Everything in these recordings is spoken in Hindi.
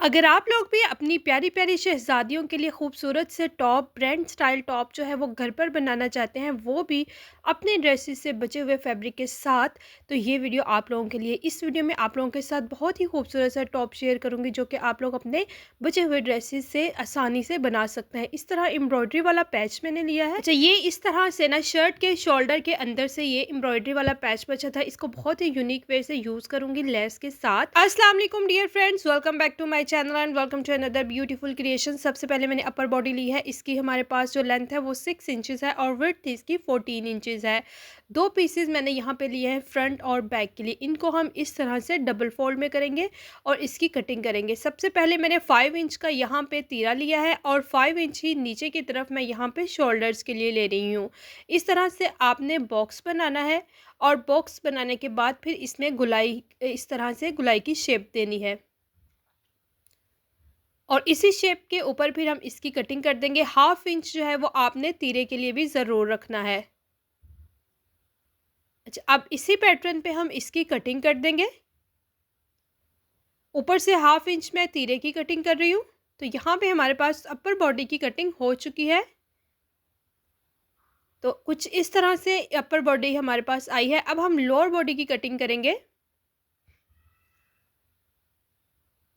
अगर आप लोग भी अपनी प्यारी प्यारी शहज़ादियों के लिए खूबसूरत से टॉप ब्रांड स्टाइल टॉप जो है वो घर पर बनाना चाहते हैं, वो भी अपने ड्रेसेस से बचे हुए फैब्रिक के साथ, तो ये वीडियो आप लोगों के लिए। इस वीडियो में आप लोगों के साथ बहुत ही खूबसूरत सा टॉप शेयर करूंगी जो कि आप लोग अपने बचे हुए ड्रेसेस से आसानी से बना सकते हैं। इस तरह एम्ब्रॉयडरी वाला पैच मैंने लिया है। अच्छा, ये इस तरह से ना शर्ट के शोल्डर के अंदर से ये एम्ब्रॉयडरी वाला पैच बचा था। इसको बहुत ही यूनिक वे से यूज़ करूंगी लेस के साथ। अस्सलाम वालेकुम dear friends, welcome back to my channel and welcome to another beautiful creation. सबसे पहले मैंने अपर बॉडी ली है। इसकी हमारे पास जो लेंथ है वो 6 इंचेस है और विड्थ इसकी 14 इंचेस है। दो पीसेस मैंने यहाँ पे लिए हैं फ्रंट और बैक के लिए। इनको हम इस तरह से डबल फोल्ड में करेंगे और इसकी कटिंग करेंगे। सबसे पहले मैंने 5 इंच का यहाँ पे तीरा लिया है और 5 इंच ही नीचे की तरफ मैं यहाँ पे शोल्डर्स के लिए ले रही हूँ। इस तरह से आपने बॉक्स बनाना है और बॉक्स बनाने के बाद फिर इसमें गुलाई, इस तरह से गुलाई की शेप देनी है और इसी शेप के ऊपर फिर हम इसकी कटिंग कर देंगे। 1/2 इंच जो है वो आपने तीरे के लिए भी ज़रूर रखना है। अच्छा, अब इसी पैटर्न पे हम इसकी कटिंग कर देंगे। ऊपर से 1/2 इंच मैं तीरे की कटिंग कर रही हूँ। तो यहाँ पे हमारे पास अपर बॉडी की कटिंग हो चुकी है। तो कुछ इस तरह से अपर बॉडी हमारे पास आई है। अब हम लोअर बॉडी की कटिंग करेंगे।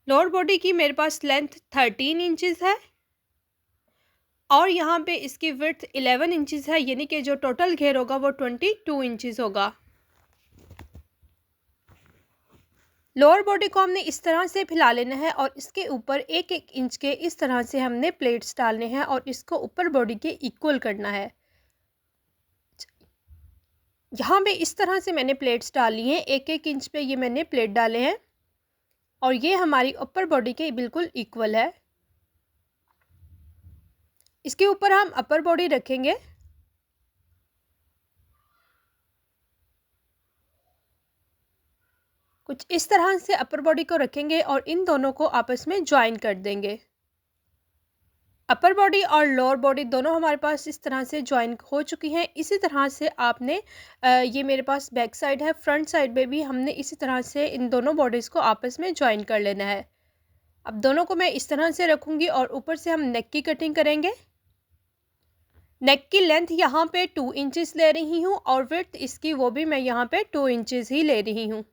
लोअर बॉडी की मेरे पास लेंथ 13 इंचेस है और यहाँ पे इसकी विड्थ 11 इंचेस है, यानी कि जो टोटल घेर होगा वो 22 इंचेस होगा। लोअर बॉडी को हमने इस तरह से फैला लेना है और इसके ऊपर 1-1 इंच के इस तरह से हमने प्लेट्स डालने हैं और इसको ऊपर बॉडी के इक्वल करना है। यहाँ पे इस तरह से मैंने प्लेट्स डाली हैं, 1-1 इंच पे ये मैंने प्लेट डाले हैं और ये हमारी ऊपर बॉडी के बिल्कुल इक्वल है। इसके ऊपर हम अपर बॉडी रखेंगे। कुछ इस तरह से अपर बॉडी को रखेंगे और इन दोनों को आपस में ज्वाइन कर देंगे। अपर बॉडी और लोअर बॉडी दोनों हमारे पास इस तरह से ज्वाइन हो चुकी हैं। इसी तरह से आपने ये मेरे पास बैक साइड है, फ्रंट साइड में भी हमने इसी तरह से इन दोनों बॉडीज़ को आपस में ज्वाइन कर लेना है। अब दोनों को मैं इस तरह से रखूँगी और ऊपर से हम नेक की कटिंग करेंगे। नेक की लेंथ यहाँ पे 2 इंचेस ले रही हूँ और विड्थ इसकी वो भी मैं यहाँ पे 2 इंचेस ही ले रही हूँ।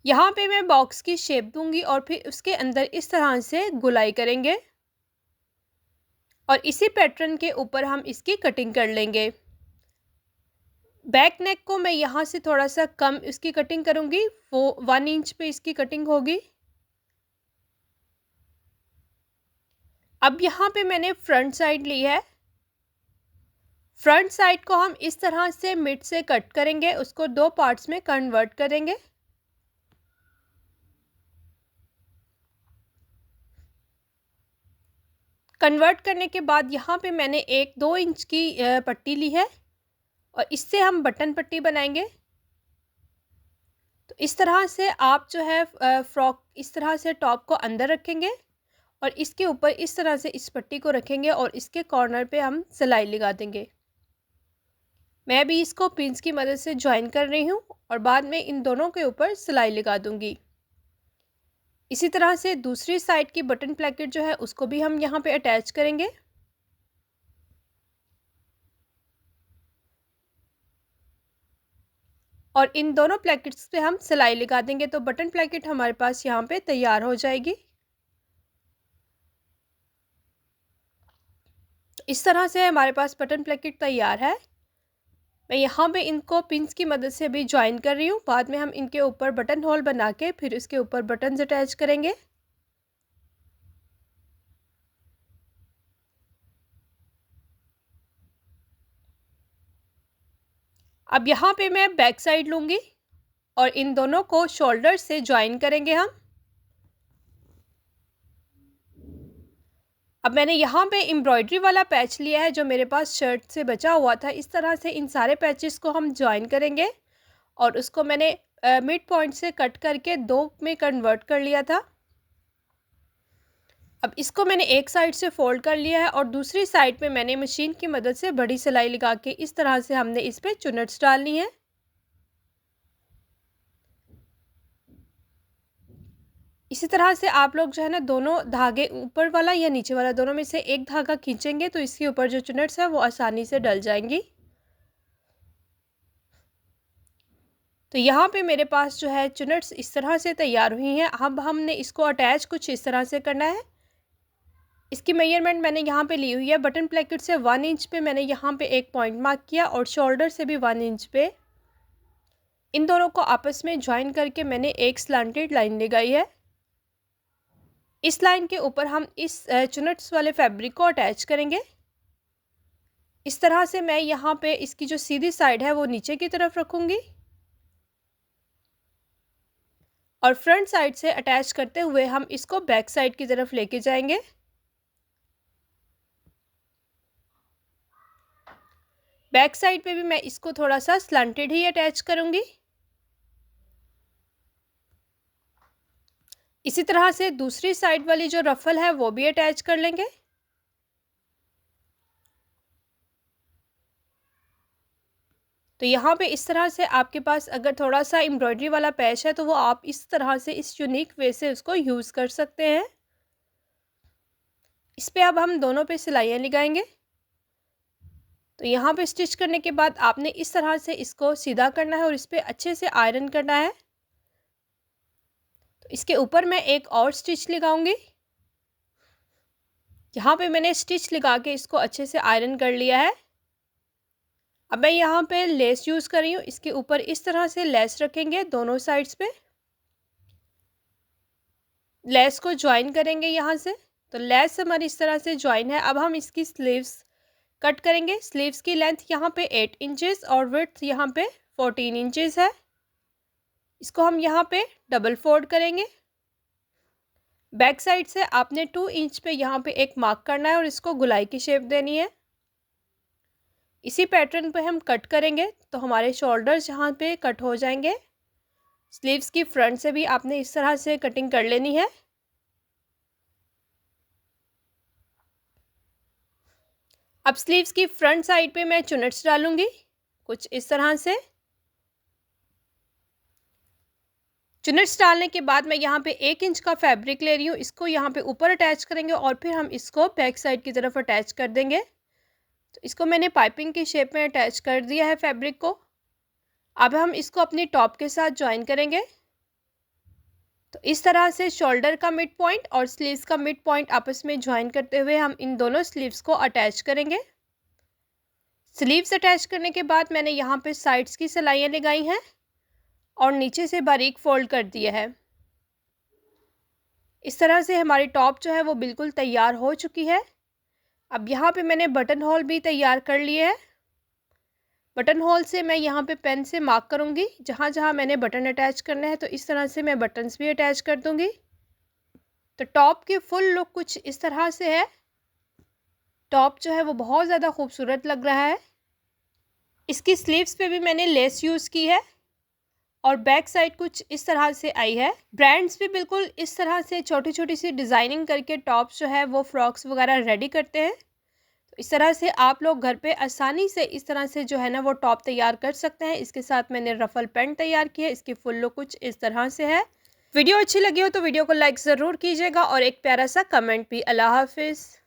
यहाँ पे मैं बॉक्स की शेप दूंगी और फिर उसके अंदर इस तरह से गुलाई करेंगे और इसी पैटर्न के ऊपर हम इसकी कटिंग कर लेंगे। बैक नेक को मैं यहाँ से थोड़ा सा कम इसकी कटिंग करूँगी, वो 1 इंच पे इसकी कटिंग होगी। अब यहाँ पे मैंने फ्रंट साइड ली है। फ्रंट साइड को हम इस तरह से मिड से कट करेंगे, उसको 2 पार्ट्स में कन्वर्ट करेंगे। कन्वर्ट करने के बाद यहाँ पे मैंने 1-2 इंच की पट्टी ली है और इससे हम बटन पट्टी बनाएंगे। तो इस तरह से आप जो है फ्रॉक इस तरह से टॉप को अंदर रखेंगे और इसके ऊपर इस तरह से इस पट्टी को रखेंगे और इसके कॉर्नर पे हम सिलाई लगा देंगे। मैं भी इसको पिंस की मदद से ज्वाइन कर रही हूँ और बाद में इन दोनों के ऊपर सिलाई लगा दूंगी। इसी तरह से दूसरी साइड की बटन प्लेकेट जो है उसको भी हम यहाँ पे अटैच करेंगे। और इन दोनों प्लेकेट्स पे हम सिलाई लगा देंगे तो बटन प्लेकेट हमारे पास यहाँ पे तैयार हो जाएगी। तो इस तरह से हमारे पास बटन प्लेकेट तैयार है। मैं यहाँ पे इनको पिंस की मदद से भी ज्वाइन कर रही हूँ। बाद में हम इनके ऊपर बटन होल बना के फिर इसके ऊपर बटन्स अटैच करेंगे। अब यहाँ पे मैं बैक साइड लूँगी और इन दोनों को शोल्डर से ज्वाइन करेंगे हम। अब मैंने यहाँ पे एम्ब्रॉयडरी वाला पैच लिया है जो मेरे पास शर्ट से बचा हुआ था। इस तरह से इन सारे पैचेस को हम ज्वाइन करेंगे और उसको मैंने मिड पॉइंट से कट करके 2 में कन्वर्ट कर लिया था। अब इसको मैंने एक साइड से फोल्ड कर लिया है और दूसरी साइड पे मैंने मशीन की मदद से बड़ी सिलाई लगा के इस तरह से हमने इस पे चुन्नट्स डालनी है। इसी तरह से आप लोग जो है ना दोनों धागे, ऊपर वाला या नीचे वाला, दोनों में से एक धागा खींचेंगे तो इसके ऊपर जो चुनट्स है वो आसानी से डल जाएंगी। तो यहाँ पे मेरे पास जो है चुनट्स इस तरह से तैयार हुई हैं। अब हमने इसको अटैच कुछ इस तरह से करना है। इसकी मेजरमेंट मैंने यहाँ पे ली हुई है। बटन प्लेकेट से 1 इंच पे मैंने यहाँ पे एक पॉइंट मार्क किया और शोल्डर से भी 1 इंच पे। इन दोनों को आपस में ज्वाइन करके मैंने एक स्लांटेड लाइन लगाई है। इस लाइन के ऊपर हम इस चुनट्स वाले फैब्रिक को अटैच करेंगे। इस तरह से मैं यहाँ पे इसकी जो सीधी साइड है वो नीचे की तरफ रखूँगी और फ्रंट साइड से अटैच करते हुए हम इसको बैक साइड की तरफ लेके जाएंगे। बैक साइड पे भी मैं इसको थोड़ा सा स्लांटेड ही अटैच करूँगी। इसी तरह से दूसरी साइड वाली जो रफल है वो भी अटैच कर लेंगे। तो यहाँ पे इस तरह से आपके पास अगर थोड़ा सा एम्ब्रॉयडरी वाला पैच है तो वो आप इस तरह से इस यूनिक वे से उसको यूज़ कर सकते हैं। इस पे अब हम दोनों पे सिलाइयाँ लगाएंगे। तो यहाँ पे स्टिच करने के बाद आपने इस तरह से इसको सीधा करना है और इस पे अच्छे से आयरन करना है। तो इसके ऊपर मैं एक और स्टिच लगाऊंगी। यहाँ पे मैंने स्टिच लगा के इसको अच्छे से आयरन कर लिया है। अब मैं यहाँ पे लेस यूज़ कर रही हूँ। इसके ऊपर इस तरह से लेस रखेंगे दोनों साइड्स पे। लेस को ज्वाइन करेंगे यहाँ से। तो लेस हमारी इस तरह से ज्वाइन है। अब हम इसकी स्लीव्स कट करेंगे। स्लीव्स की लेंथ यहाँ पे 8 इंचेस और विड्थ यहाँ पे 14 इंचेस है। इसको हम यहाँ पे डबल फोल्ड करेंगे। बैक साइड से आपने 2 इंच पे यहाँ पे एक मार्क करना है और इसको गुलाई की शेप देनी है। इसी पैटर्न पे हम कट करेंगे तो हमारे शोल्डर्स यहाँ पे कट हो जाएंगे। स्लीव्स की फ्रंट से भी आपने इस तरह से कटिंग कर लेनी है। अब स्लीव्स की फ्रंट साइड पे मैं चुनट्स डालूंगी कुछ इस तरह से। चुनट्स डालने के बाद मैं यहाँ पे 1 इंच का फैब्रिक ले रही हूँ। इसको यहाँ पे ऊपर अटैच करेंगे और फिर हम इसको बैक साइड की तरफ अटैच कर देंगे। तो इसको मैंने पाइपिंग की शेप में अटैच कर दिया है फैब्रिक को। अब हम इसको अपनी टॉप के साथ ज्वाइन करेंगे। तो इस तरह से शोल्डर का मिड पॉइंट और स्लीव्स का मिड पॉइंट आपस में ज्वाइन करते हुए हम इन दोनों स्लीव्स को अटैच करेंगे। स्लीव्स अटैच करने के बाद मैंने यहाँ पे साइड्स की सिलाइयाँ लगाई हैं और नीचे से बारीक फोल्ड कर दिया है। इस तरह से हमारी टॉप जो है वो बिल्कुल तैयार हो चुकी है। अब यहाँ पे मैंने बटन होल भी तैयार कर लिए है। बटन होल से मैं यहाँ पे पेन से मार्क करूँगी जहाँ जहाँ मैंने बटन अटैच करने हैं। तो इस तरह से मैं बटन्स भी अटैच कर दूँगी। तो टॉप की फुल लुक कुछ इस तरह से है। टॉप जो है वो बहुत ज़्यादा खूबसूरत लग रहा है। इसकी स्लीव्स पे भी मैंने लेस यूज़ की है और बैक साइड कुछ इस तरह से आई है। ब्रांड्स भी बिल्कुल इस तरह से छोटी छोटी सी डिज़ाइनिंग करके टॉप्स जो है वो फ्रॉक्स वगैरह रेडी करते हैं। तो इस तरह से आप लोग घर पे आसानी से इस तरह से जो है ना वो टॉप तैयार कर सकते हैं। इसके साथ मैंने रफल पैंट तैयार की है। इसकी फुल लुक कुछ इस तरह से है। वीडियो अच्छी लगी हो तो वीडियो को लाइक ज़रूर कीजिएगा और एक प्यारा सा कमेंट भी। अल्लाह हाफिज़।